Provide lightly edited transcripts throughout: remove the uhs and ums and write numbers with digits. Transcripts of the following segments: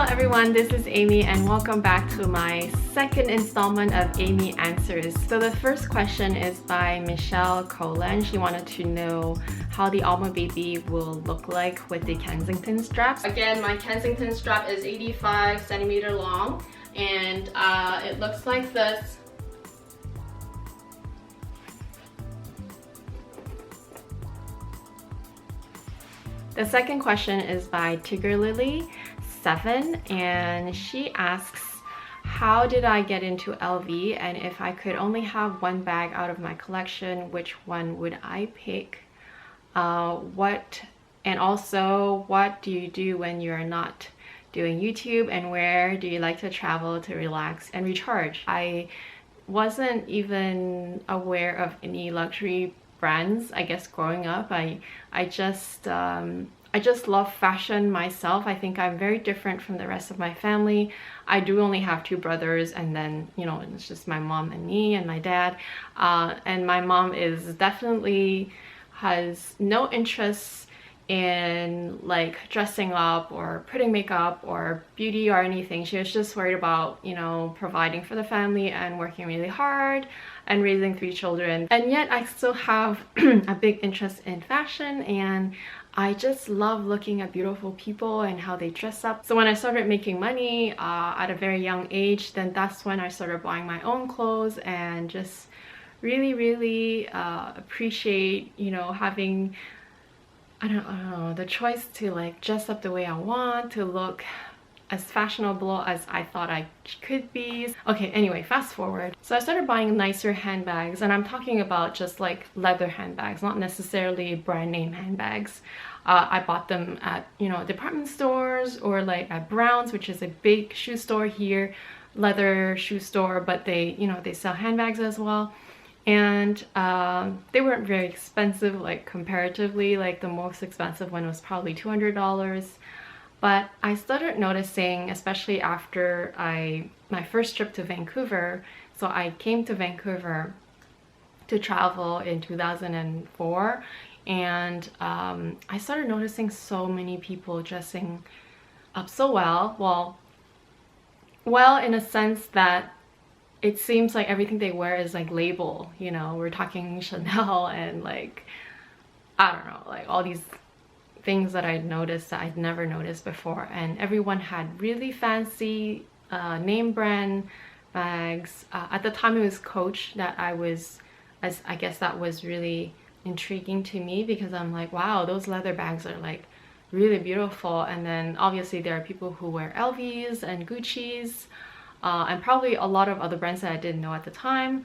everyone, this is Amy and welcome back to my second installment of Amy Answers. So the first question is by Michelle Colan. She wanted to know how the Alma baby will look like with the Kensington straps. Again, my Kensington strap is 85 centimeter long and it looks like this. The second question is by Tigger Lily 7 and she asks, how did I get into LV, and if I could only have one bag out of my collection, which one would I pick? And also, what do you do when you're not doing YouTube, and where do you like to travel to relax and recharge? I wasn't even aware of any luxury brands, I guess, growing up. I just love fashion myself. I think I'm very different from the rest of my family. I do only have two brothers, and then, you know, it's just my mom and me and my dad. And my mom is definitely has no interest in like dressing up or putting makeup or beauty or anything. She was just worried about, you know, providing for the family and working really hard and raising 3 children. And yet I still have a big interest in fashion, and I just love looking at beautiful people and how they dress up. So when I started making money at a very young age, then that's when I started buying my own clothes and just really appreciate, you know, having, I don't know, the choice to like dress up the way I want, to look as fashionable as I thought I could be. Okay, anyway, fast forward. So I started buying nicer handbags, and I'm talking about just like leather handbags, not necessarily brand name handbags. I bought them at, you know, department stores or like at Brown's, which is a big shoe store here, leather shoe store, but they, you know, they sell handbags as well. And they weren't very expensive, like comparatively. Like the most expensive one was probably $200. But I started noticing, especially after my first trip to Vancouver. So I came to Vancouver to travel in 2004, and I started noticing so many people dressing up so well. Well, in a sense that it seems like everything they wear is like label, you know, we're talking Chanel and like, I don't know, like all these things that I'd noticed that I'd never noticed before. And everyone had really fancy name brand bags. At the time it was Coach that I guess that was really intriguing to me, because I'm like, wow, those leather bags are like really beautiful. And then obviously there are people who wear LVs and Gucci's and probably a lot of other brands that I didn't know at the time.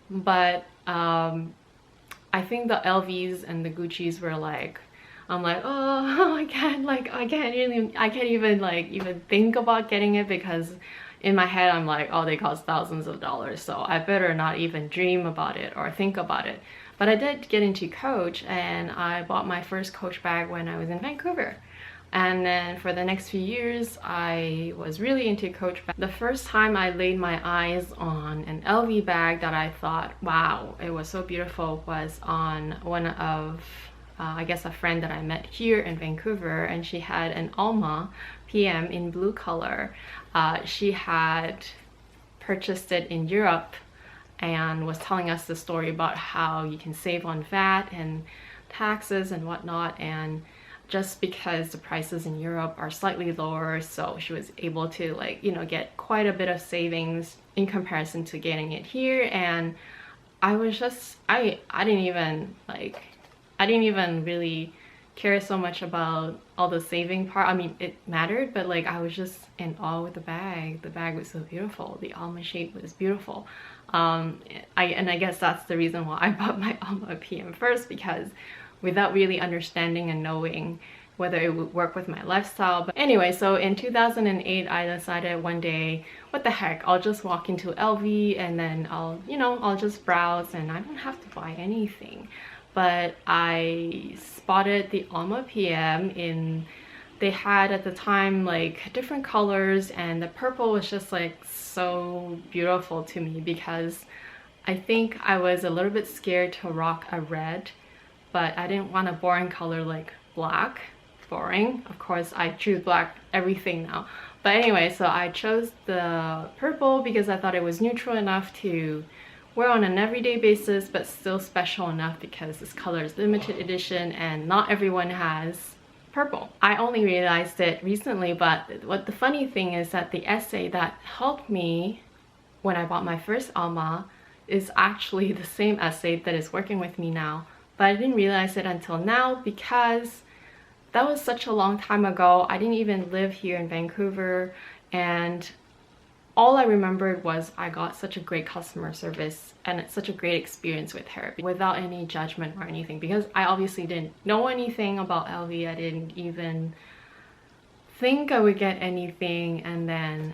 But I think the LVs and the Gucci's were like, I'm like, oh, I can't even think about getting it, because in my head I'm like, oh, they cost thousands of dollars, so I better not even dream about it or think about it. But I did get into Coach, and I bought my first Coach bag when I was in Vancouver. And then for the next few years I was really into Coach bags. The first time I laid my eyes on an LV bag that I thought, wow, it was so beautiful, was on one of I guess a friend that I met here in Vancouver, and she had an Alma PM in blue color. She had purchased it in Europe and was telling us the story about how you can save on VAT and taxes and whatnot, and just because the prices in Europe are slightly lower, so she was able to, like, you know, get quite a bit of savings in comparison to getting it here. And I was just, I didn't even really care so much about all the saving part. I mean, it mattered, but like I was just in awe with the bag. The bag was so beautiful. The Alma shape was beautiful. I guess that's the reason why I bought my Alma PM first, because without really understanding and knowing whether it would work with my lifestyle. But anyway, so in 2008 I decided one day, what the heck, I'll just walk into LV and then I'll just browse and I don't have to buy anything. But I spotted the Alma PM they had at the time like different colors, and the purple was just like so beautiful to me, because I think I was a little bit scared to rock a red, but I didn't want a boring color like black. Boring. Of course I choose black everything now, But anyway, so I chose the purple because I thought it was neutral enough to wear on an everyday basis, but still special enough because this color is limited edition and not everyone has purple. I only realized it recently, but what the funny thing is that the essay that helped me when I bought my first Alma is actually the same essay that is working with me now. But I didn't realize it until now because that was such a long time ago. I didn't even live here in Vancouver, and all I remembered was I got such a great customer service and it's such a great experience with her without any judgment or anything, because I obviously didn't know anything about LV. I didn't even think I would get anything, and then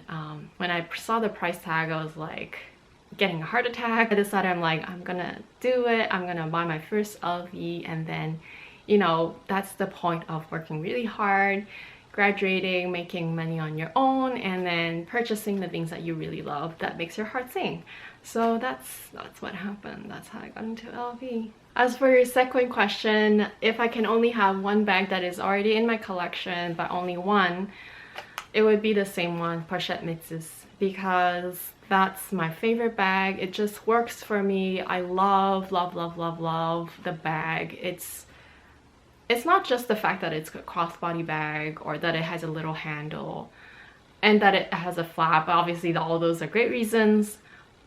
when I saw the price tag, I was like getting a heart attack. I decided I'm gonna do it. I'm gonna buy my first LV, and then, you know, that's the point of working really hard, graduating, making money on your own, and then purchasing the things that you really love that makes your heart sing. So that's what happened. That's how I got into LV. As for your second question, if I can only have one bag that is already in my collection, but only one, it would be the same one, Pochette Metis, because that's my favorite bag. It just works for me. I love the bag. It's not just the fact that it's a crossbody bag or that it has a little handle and that it has a flap. Obviously, all those are great reasons,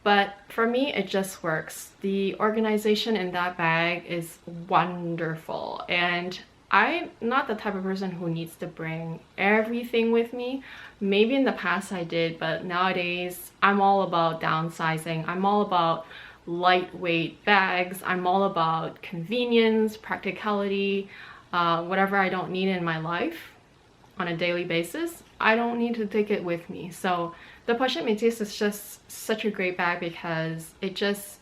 but for me, it just works. The organization in that bag is wonderful, and I'm not the type of person who needs to bring everything with me. Maybe in the past I did, but nowadays I'm all about downsizing. I'm all about lightweight bags. I'm all about convenience, practicality. Whatever I don't need in my life on a daily basis, I don't need to take it with me. So the Pochette Metis is just such a great bag because it just,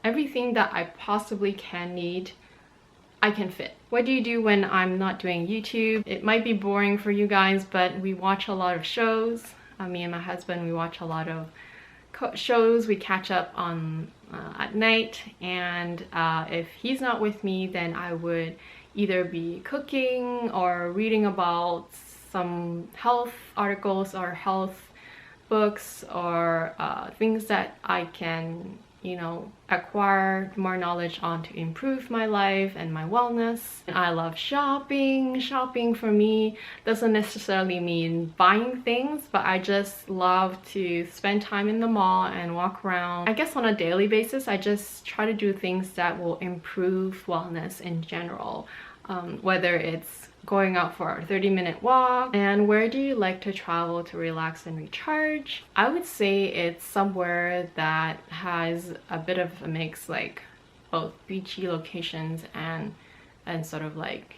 everything that I possibly can need, I can fit. What do you do when I'm not doing YouTube? It might be boring for you guys, but we watch a lot of shows. Me and my husband, we watch a lot of shows. We catch up on at night, and if he's not with me, then I would either be cooking or reading about some health articles or health books, or things that I can, you know, acquire more knowledge on to improve my life and my wellness. And I love shopping. Shopping for me doesn't necessarily mean buying things, but I just love to spend time in the mall and walk around. I guess on a daily basis, I just try to do things that will improve wellness in general, whether it's going out for a 30-minute walk. And where do you like to travel to relax and recharge? I would say it's somewhere that has a bit of a mix, like both beachy locations and sort of like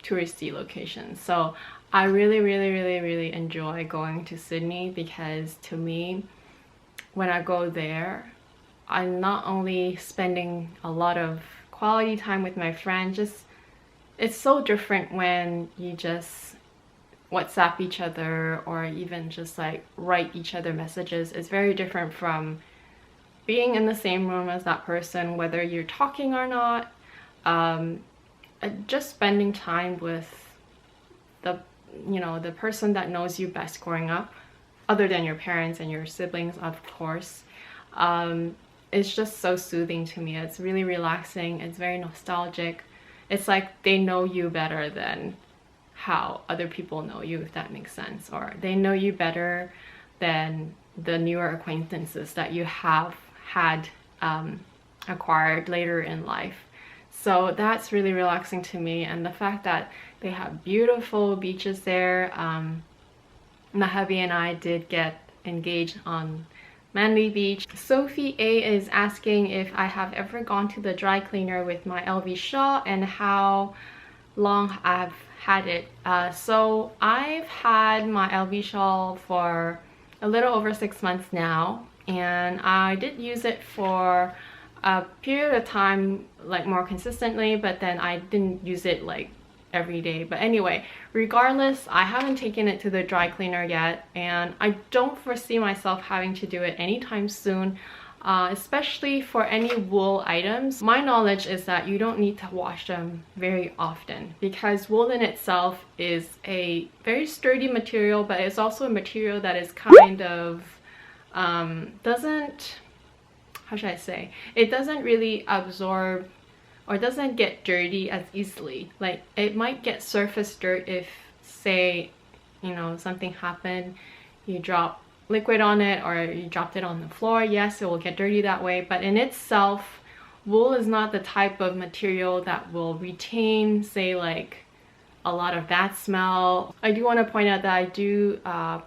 touristy locations. So I really enjoy going to Sydney, because to me, when I go there, I'm not only spending a lot of quality time with my friends, just it's so different when you just WhatsApp each other or even just like write each other messages. It's very different from being in the same room as that person, whether you're talking or not. Just spending time with the, you know, the person that knows you best growing up, other than your parents and your siblings, of course. It's just so soothing to me. It's really relaxing. It's very nostalgic. It's like they know you better than how other people know you, if that makes sense. Or they know you better than the newer acquaintances that you have had acquired later in life. So that's really relaxing to me. And the fact that they have beautiful beaches there. My hubby and I did get engaged on Manly Beach. Sophie A is asking if I have ever gone to the dry cleaner with my LV shawl and how long I've had it. So I've had my LV shawl for a little over 6 months now, and I did use it for a period of time, like more consistently, but then I didn't use it like every day. But anyway, regardless, I haven't taken it to the dry cleaner yet, and I don't foresee myself having to do it anytime soon. especially for any wool items. My knowledge is that you don't need to wash them very often because wool in itself is a very sturdy material, but it's also a material that is kind of doesn't, how should I say, it doesn't really absorb or doesn't get dirty as easily. Like, it might get surface dirt if, say, you know, something happened, you drop liquid on it or you dropped it on the floor. Yes, it will get dirty that way, but in itself, wool is not the type of material that will retain, say, like a lot of bad smell. I do want to point out that I do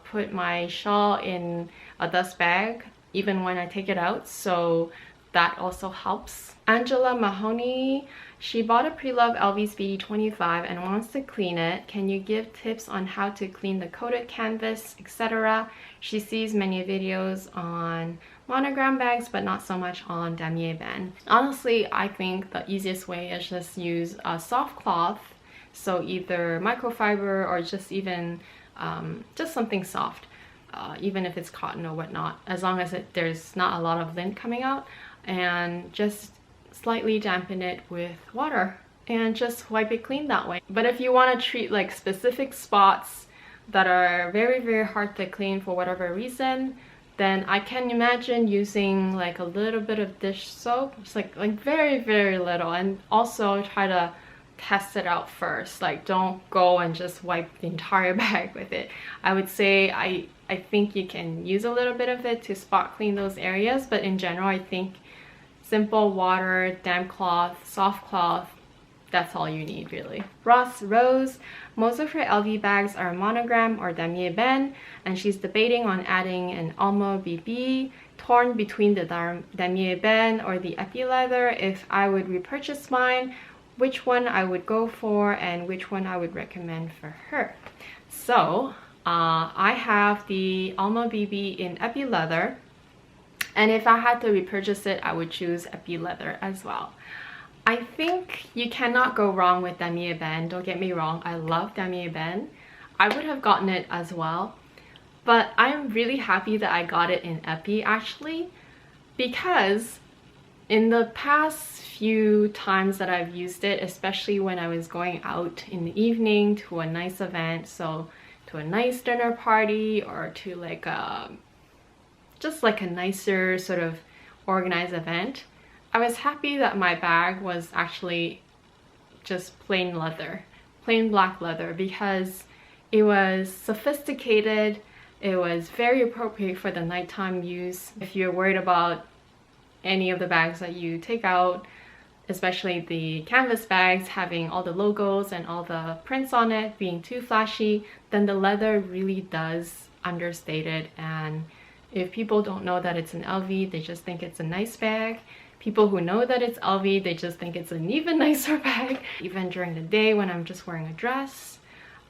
put my shawl in a dust bag even when I take it out, so that also helps. Angela Mahoney, she bought a pre-loved LV Speedy 25 and wants to clean it. Can you give tips on how to clean the coated canvas, etc.? She sees many videos on monogram bags, but not so much on damier band. Honestly, I think the easiest way is just use a soft cloth, so either microfiber or just even just something soft, even if it's cotton or whatnot, as long as there's not a lot of lint coming out, and just slightly dampen it with water and just wipe it clean that way. But if you want to treat like specific spots that are very, very hard to clean for whatever reason, then I can imagine using like a little bit of dish soap. It's like very, very little, and also try to test it out first. Like, don't go and just wipe the entire bag with it. I would say I think you can use a little bit of it to spot clean those areas, but in general, I think simple water, damp cloth, soft cloth, that's all you need really. Ross Rose, most of her LV bags are monogram or damier band, and she's debating on adding an Alma BB, torn between the damier band or the epi leather. If I would repurchase mine, which one I would go for and which one I would recommend for her. So I have the Alma BB in epi leather, and if I had to repurchase it, I would choose epi leather as well. I think you cannot go wrong with damier band. Don't get me wrong, I love damier band. I would have gotten it as well, but I'm really happy that I got it in epi actually, because in the past few times that I've used it, especially when I was going out in the evening to a nice event, so to a nice dinner party or to like just like a nicer sort of organized event, I was happy that my bag was actually just plain leather, plain black leather, because it was sophisticated, it was very appropriate for the nighttime use. If you're worried about any of the bags that you take out, especially the canvas bags having all the logos and all the prints on it being too flashy, then the leather really does understate it. And if people don't know that it's an LV, they just think it's a nice bag. People who know that it's LV, they just think it's an even nicer bag. Even during the day when I'm just wearing a dress,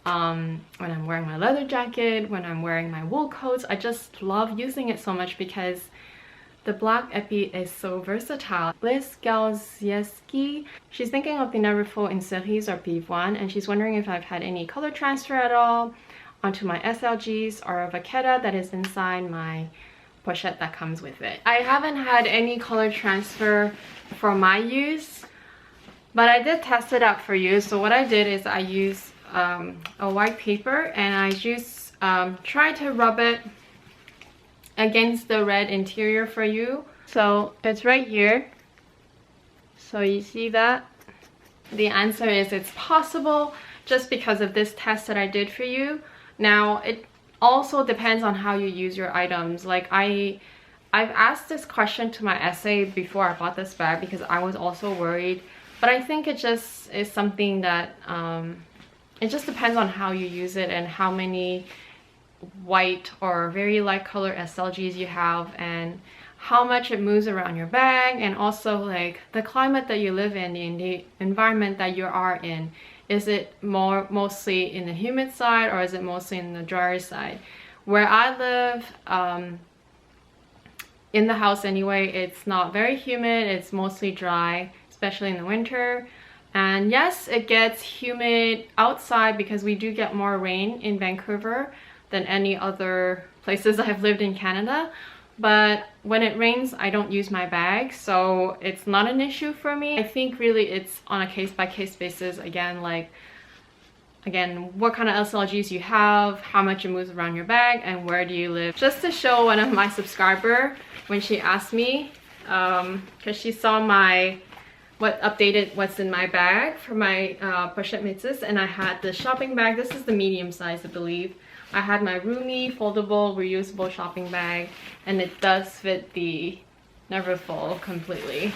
when I'm wearing my leather jacket, when I'm wearing my wool coats, I just love using it so much because the black epi is so versatile. Liz Galzieski, she's thinking of the Neverfull in cerise or pivoine, and she's wondering if I've had any color transfer at all onto my SLGs or a vachetta that is inside my pochette that comes with it. I haven't had any color transfer for my use, but I did test it out for you. So what I did is I used a white paper, and I just tried to rub it against the red interior for you. So it's right here. So you see that? The answer is it's possible, just because of this test that I did for you. Now, it also depends on how you use your items. Like I've asked this question to my essay before I bought this bag because I was also worried, but I think it just is something that it just depends on how you use it and how many white or very light color SLGs you have, and how much it moves around your bag, and also like the climate that you live in the environment that you are in. Is it mostly in the humid side, or is it mostly in the drier side? Where I live, in the house anyway, it's not very humid, it's mostly dry, especially in the winter. And yes, it gets humid outside because we do get more rain in Vancouver than any other places I've lived in Canada. but when it rains I don't use my bag, so it's not an issue for me. I think really it's on a case-by-case basis. Again, what kind of SLGs you have, how much it moves around your bag, and where do you live. Just to show one of my subscriber when she asked me, because she saw what's in my bag for my Pochette Metis, and I had the shopping bag. This is the medium size, I believe. I had my roomy, foldable, reusable shopping bag, and it does fit the Neverfull completely.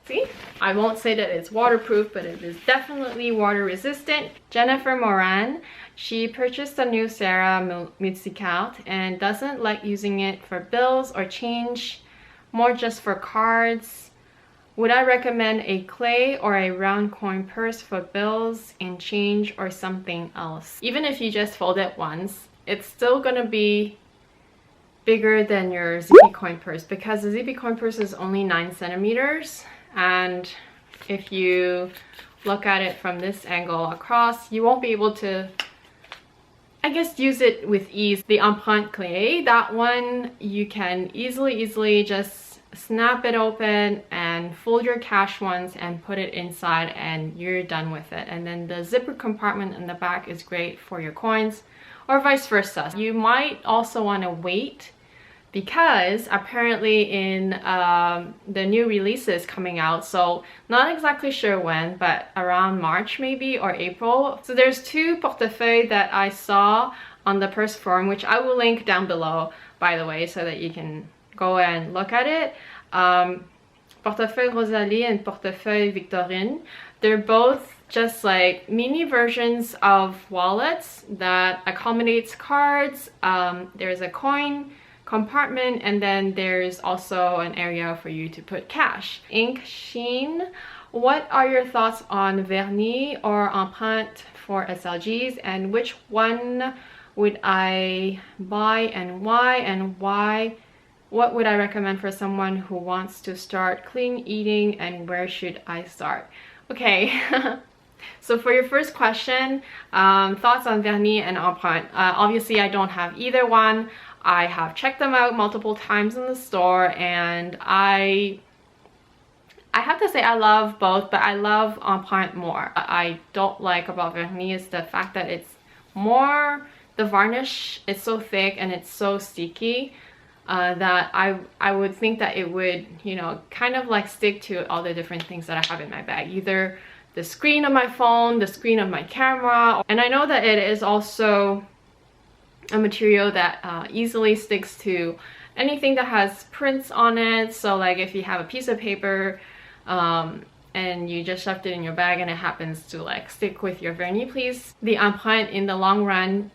See? I won't say that it's waterproof, but it is definitely water resistant. Jennifer Moran, she purchased a new Sarah multicarte and doesn't like using it for bills or change, more just for cards. Would I recommend a clay or a round coin purse for bills and change or something else? Even if you just fold it once, it's still gonna be bigger than your zippy coin purse, because the zippy coin purse is only 9 centimeters. And if you look at it from this angle across, you won't be able to, I guess, use it with ease. The empreinte cles, that one you can easily just snap it open and fold your cash once and put it inside, and you're done with it. And then the zipper compartment in the back is great for your coins, or vice versa. You might also want to wait, because apparently in the new releases coming out, so not exactly sure when, but around March maybe, or April. So there's 2 portefeuilles that I saw on the purse forum, which I will link down below, by the way, so that you can go and look at it. Portefeuille Rosalie and Portefeuille Victorine. They're both just like mini versions of wallets that accommodates cards. There's a coin compartment, and then there's also an area for you to put cash. Ink Sheen, what are your thoughts on vernis or empreinte for SLGs, and which one would I buy and why? And why? What would I recommend for someone who wants to start clean eating, and where should I start? Okay. So for your first question, thoughts on vernis and empreinte. Obviously I don't have either one. I have checked them out multiple times in the store, and I have to say I love both, but I love empreinte more. I don't like about vernis is the fact that it's more, the varnish is so thick and it's so sticky that I would think that it would, you know, kind of like stick to all the different things that I have in my bag. Either the screen of my phone, the screen of my camera, and I know that it is also a material that easily sticks to anything that has prints on it. So like if you have a piece of paper and you just shoved it in your bag and it happens to like stick with your vernis, please, the empreinte in the long run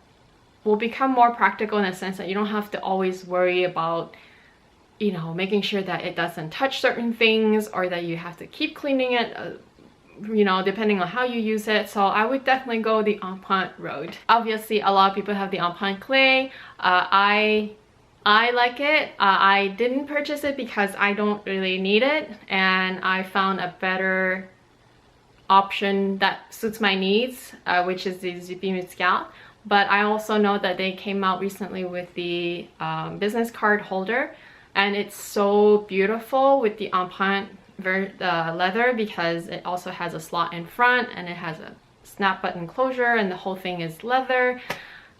will become more practical in the sense that you don't have to always worry about, you know, making sure that it doesn't touch certain things, or that you have to keep cleaning it, you know, depending on how you use it. So I would definitely go the empreinte road. Obviously a lot of people have the empreinte cles. I like it. I didn't purchase it because I don't really need it, and I found a better option that suits my needs, which is the zippy multicarte. But I also know that they came out recently with the business card holder, and it's so beautiful with the empreinte leather, because it also has a slot in front and it has a snap button closure, and the whole thing is leather.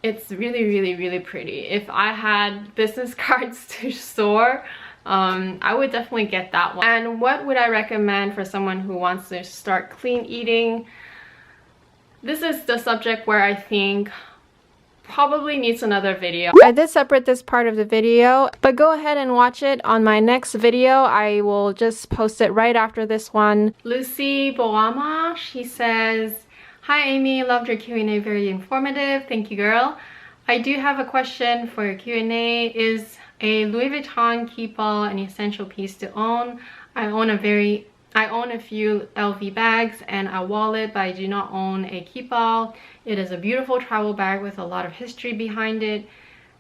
It's really pretty. If I had business cards to store, I would definitely get that one. And what would I recommend for someone who wants to start clean eating? This is the subject where I think probably needs another video. I did separate this part of the video, but go ahead and watch it on my next video. I will just post it right after this one. Lucy Boama, she says, hi Amy, loved your Q&A, very informative. Thank you, girl. I do have a question for your Q&A. Is a Louis Vuitton Keepall an essential piece to own? I own a few LV bags and a wallet, but I do not own a Keepall. It is a beautiful travel bag with a lot of history behind it,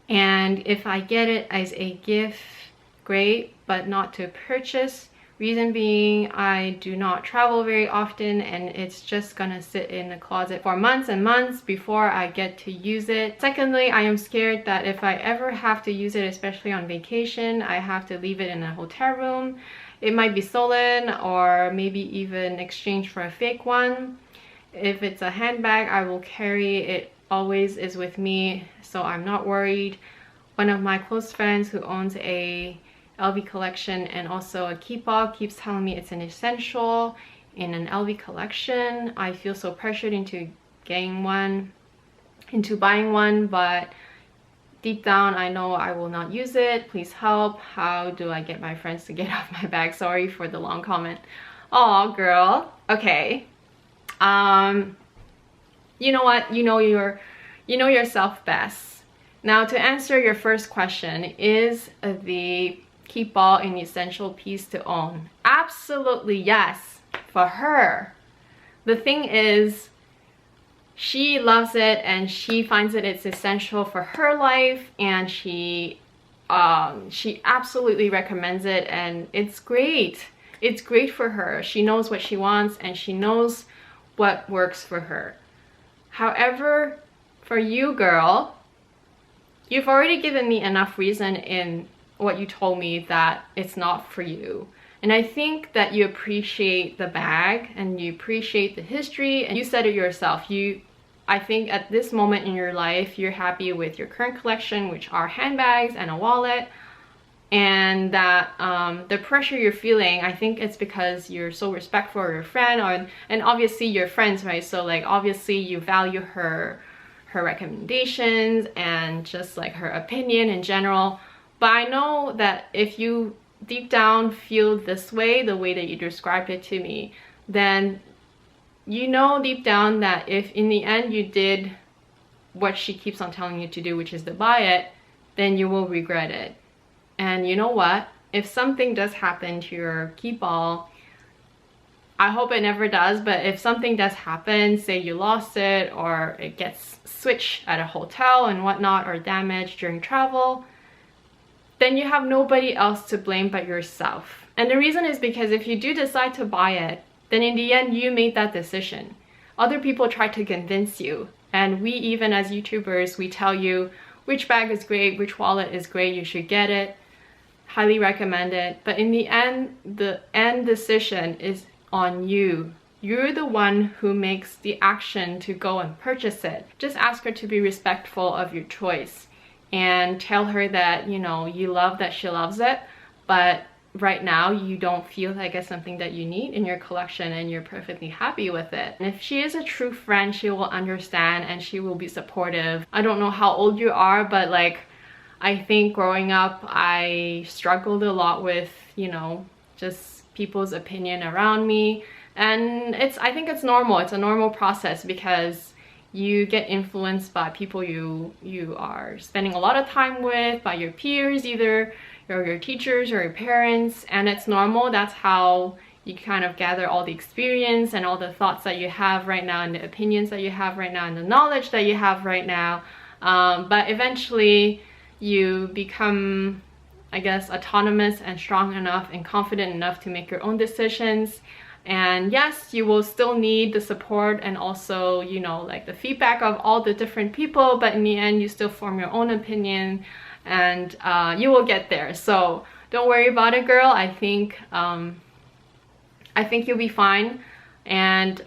and if I get it as a gift, great, but not to purchase. Reason being, I do not travel very often and it's just gonna sit in the closet for months and months before I get to use it. Secondly, I am scared that if I ever have to use it, especially on vacation, I have to leave it in a hotel room. It might be stolen or maybe even exchanged for a fake one. If it's a handbag, I will carry it, always is with me, so I'm not worried. One of my close friends who owns a LV collection and also a Keepall keeps telling me it's an essential in an LV collection. I feel so pressured into buying one, but deep down I know I will not use it. Please help. How do I get my friends to get off my bag? Sorry for the long comment. Oh girl. Okay. You know what? You know yourself best. Now, to answer your first question, is the Keepall an essential piece to own? Absolutely yes, for her. The thing is, she loves it and she finds it's essential for her life, and she absolutely recommends it, and it's great. It's great for her. She knows what she wants and she knows what works for her. However, for you, girl, you've already given me enough reason in what you told me that it's not for you. And I think that you appreciate the bag and you appreciate the history, and you said it yourself. I think at this moment in your life, you're happy with your current collection, which are handbags and a wallet, and that the pressure you're feeling, I think it's because you're so respectful of your friend, and obviously you're friends, right? So like obviously you value her recommendations and just like her opinion in general. But I know that if you deep down feel this way, the way that you described it to me, then you know deep down that if in the end you did what she keeps on telling you to do, which is to buy it, then you will regret it. And you know what? If something does happen to your Keepall, I hope it never does, but if something does happen, say you lost it or it gets switched at a hotel and whatnot, or damaged during travel, then you have nobody else to blame but yourself. And the reason is because if you do decide to buy it, then in the end you made that decision. Other people try to convince you, and we, even as YouTubers, we tell you which bag is great, which wallet is great, you should get it, highly recommend it. But in the end decision is on you. You're the one who makes the action to go and purchase it. Just ask her to be respectful of your choice and tell her that, you know, you love that she loves it, but right now you don't feel like it's something that you need in your collection and you're perfectly happy with it. And if she is a true friend, she will understand and she will be supportive. I don't know how old you are, but like, I think growing up I struggled a lot with, you know, just people's opinion around me, and I think it's normal. It's a normal process because you get influenced by people you are spending a lot of time with, by your peers, either your teachers or your parents, and it's normal. That's how you kind of gather all the experience and all the thoughts that you have right now and the opinions that you have right now and the knowledge that you have right now. But eventually you become, I guess, autonomous and strong enough and confident enough to make your own decisions. And yes, you will still need the support and also, you know, like the feedback of all the different people, but in the end you still form your own opinion, and you will get there. So don't worry about it, girl. I think you'll be fine, and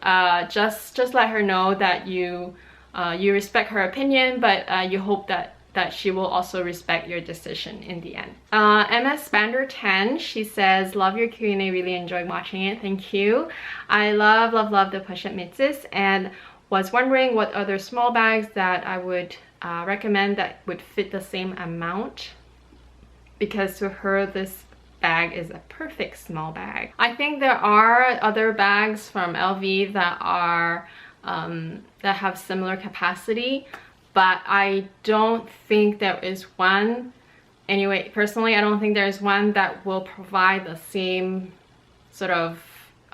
just let her know that you respect her opinion, but you hope that she will also respect your decision in the end. MS Spander 10, she says, love your Q&A, really enjoyed watching it, thank you. I love the Pochette Metis, and was wondering what other small bags that I would recommend that would fit the same amount, because to her this bag is a perfect small bag. I think there are other bags from LV that are that have similar capacity, but I don't think there is one. Anyway, personally, I don't think there is one that will provide the same sort of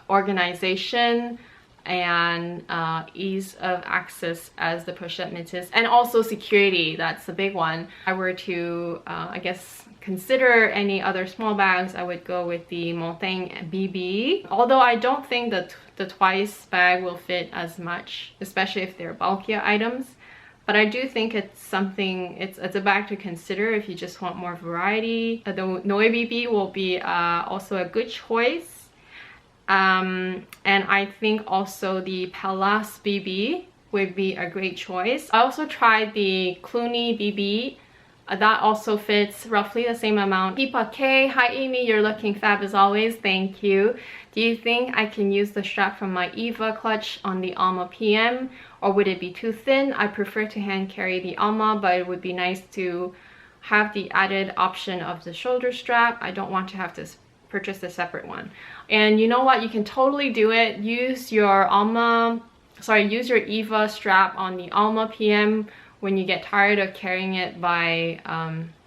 organization and ease of access as the Pochette Metis, and also security. That's the big one. If I were to I guess consider any other small bags, I would go with the Montaigne BB, although I don't think that the twice bag will fit as much, especially if they're bulkier items. But I do think it's something, it's a bag to consider if you just want more variety. The Noe BB will be also a good choice. And I think also the Palace BB would be a great choice. I also tried the Clooney BB. That also fits roughly the same amount. Keepall K, hi Amy, you're looking fab as always, thank you. Do you think I can use the strap from my Eva clutch on the Alma PM, or would it be too thin? I prefer to hand carry the Alma, but it would be nice to have the added option of the shoulder strap. I don't want to have to purchase a separate one. And you know what, you can totally do it. Use your use your Eva strap on the Alma PM when you get tired of carrying it by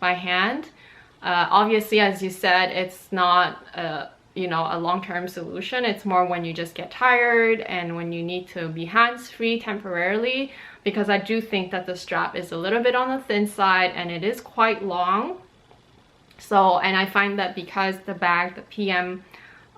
hand. Obviously, as you said, it's not you know, a long-term solution. It's more when you just get tired and when you need to be hands-free temporarily, because I do think that the strap is a little bit on the thin side and it is quite long. So, and I find that because the bag, the PM,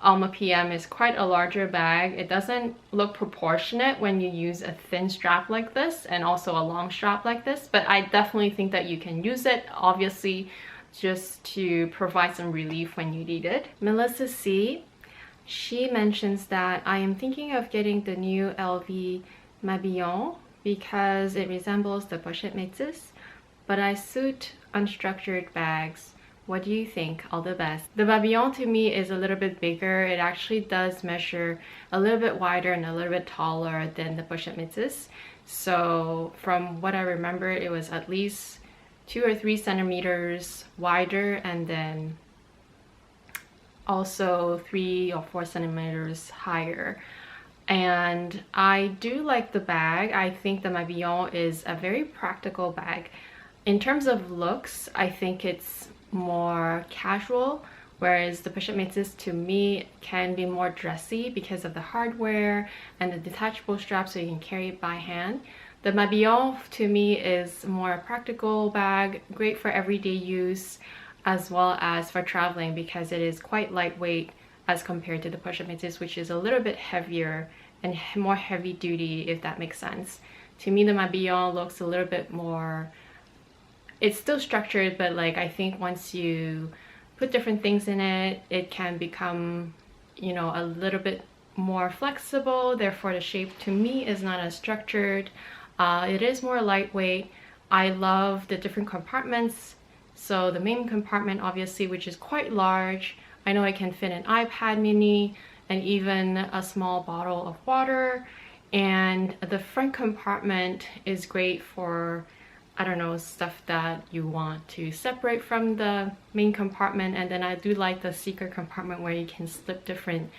Alma PM, is quite a larger bag, it doesn't look proportionate when you use a thin strap like this and also a long strap like this. But I definitely think that you can use it, obviously, just to provide some relief when you need it. Melissa C, she mentions that I am thinking of getting the new LV Mabillon because it resembles the Pochette Metis, but I suit unstructured bags. What do you think? All the best. The Mabillon to me is a little bit bigger. It actually does measure a little bit wider and a little bit taller than the Pochette Metis. So from what I remember, it was at least 2 or 3 centimeters wider, and then also 3 or 4 centimeters higher. And I do like the bag. I think the Mabillon is a very practical bag. In terms of looks, I think it's more casual, whereas the Pochette Metis to me can be more dressy because of the hardware and the detachable strap, so you can carry it by hand. The Mabillon to me is more a practical bag, great for everyday use as well as for traveling, because it is quite lightweight as compared to the Pochette Metis, which is a little bit heavier and more heavy duty, if that makes sense. To me, the Mabillon looks a little bit more, it's still structured, but like I think once you put different things in it, it can become, you know, a little bit more flexible. Therefore, the shape to me is not as structured. It is more lightweight. I love the different compartments. So the main compartment, obviously, which is quite large. I know it can fit an iPad mini and even a small bottle of water. And the front compartment is great for, I don't know, stuff that you want to separate from the main compartment. And then I do like the secret compartment where you can slip different,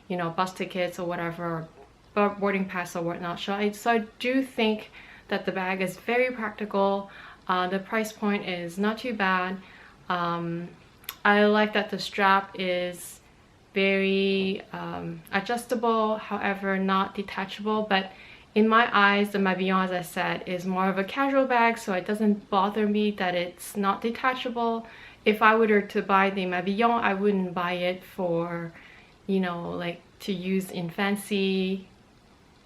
you know, bus tickets or whatever, boarding pass or whatnot. So I do think that the bag is very practical. The price point is not too bad. I like that the strap is very adjustable, however not detachable, but in my eyes the Mabillon, as I said, is more of a casual bag, so it doesn't bother me that it's not detachable. If I were to buy the Mabillon, I wouldn't buy it for, you know, like to use in fancy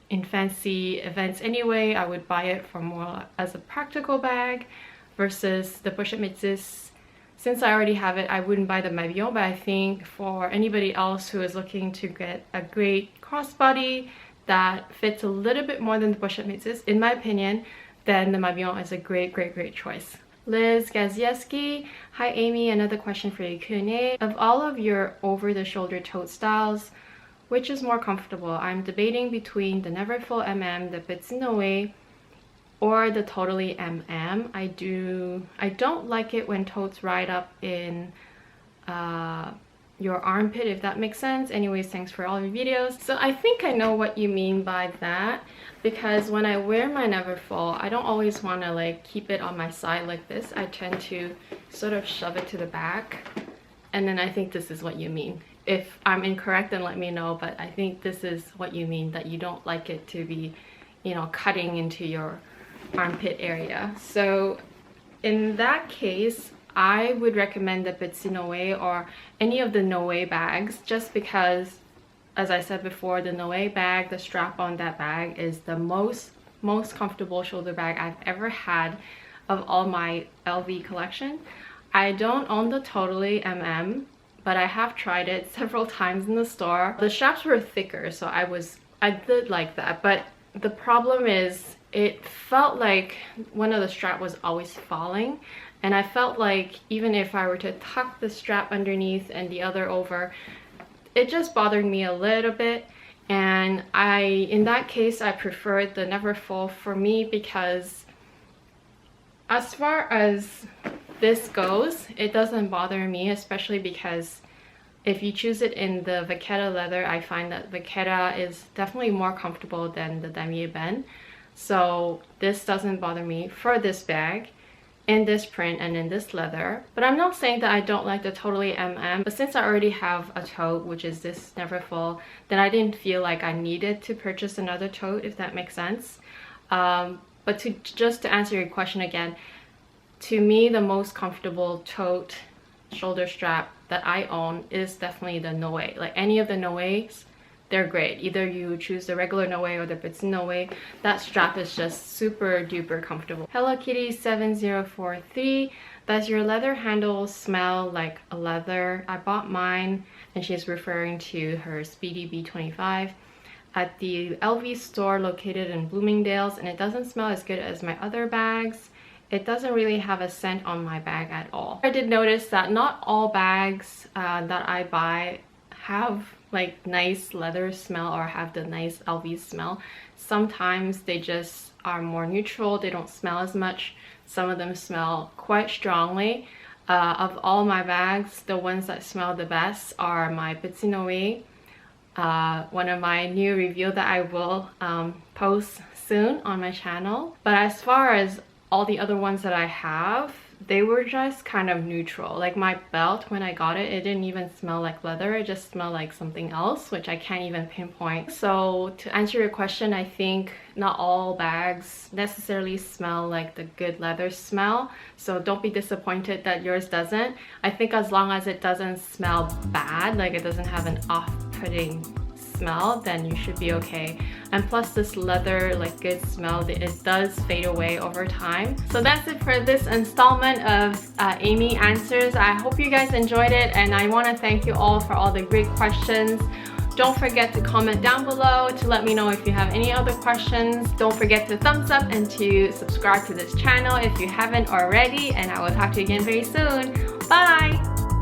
events anyway. I would buy it for more as a practical bag versus the Pochette Metis. Since I already have it, I wouldn't buy the Mabillon, but I think for anybody else who is looking to get a great crossbody that fits a little bit more than the Pochette Metis, in my opinion, then the Mabillon is a great choice. Liz Gazieski, hi Amy, another question for you, Q&A. Of all of your over-the-shoulder tote styles, which is more comfortable? I'm debating between the Neverfull MM, the Petit Noe, or the Totally MM. I don't like it when totes ride up in your armpit, if that makes sense. Anyways, thanks for all your videos. So I think I know what you mean by that, because when I wear my Neverfull, I don't always want to like keep it on my side like this. I tend to sort of shove it to the back, and then I think this is what you mean. If I'm incorrect, then let me know, but I think this is what you mean, that you don't like it to be, you know, cutting into your armpit area. So in that case, I would recommend the Petit Noe or any of the Noe bags, just because, as I said before, the Noe bag, the strap on that bag is the most comfortable shoulder bag I've ever had of all my LV collection. I don't own the Totally MM, but I have tried it several times in the store. The straps were thicker, so I did like that, but the problem is it felt like one of the strap was always falling, and I felt like even if I were to tuck the strap underneath and the other over, it just bothered me a little bit. And in that case, I preferred the Neverfull for me, because as far as this goes, it doesn't bother me, especially because if you choose it in the Vachetta leather, I find that Vachetta is definitely more comfortable than the damier ebene. So this doesn't bother me for this bag, in this print and in this leather. But I'm not saying that I don't like the Totally MM, but since I already have a tote, which is this Neverfull, then I didn't feel like I needed to purchase another tote, if that makes sense. But just to answer your question again, to me, the most comfortable tote shoulder strap that I own is definitely the Noe. Like any of the Noes, they're great. Either you choose the regular Noe or the Petit Noe, that strap is just super duper comfortable. Hello Kitty 7043, does your leather handle smell like a leather? I bought mine, and she's referring to her Speedy B25 at the LV store located in Bloomingdale's, and it doesn't smell as good as my other bags. It doesn't really have a scent on my bag at all. I did notice that not all bags that I buy have like nice leather smell or have the nice LV smell. Sometimes they just are more neutral, they don't smell as much. Some of them smell quite strongly. Of all my bags, the ones that smell the best are my Petit Noe, one of my new review that I will post soon on my channel. But as far as all the other ones that I have, they were just kind of neutral. Like my belt, when I got it, it didn't even smell like leather, it just smelled like something else, which I can't even pinpoint. So to answer your question, I think not all bags necessarily smell like the good leather smell, so don't be disappointed that yours doesn't. I think as long as it doesn't smell bad, like it doesn't have an off-putting smell, then you should be okay. And plus this leather like good smell, it does fade away over time. So that's it for this installment of Amy Answers. I hope you guys enjoyed it, and I want to thank you all for all the great questions. Don't forget to comment down below to let me know if you have any other questions. Don't forget to thumbs up and to subscribe to this channel if you haven't already, and I will talk to you again very soon. Bye!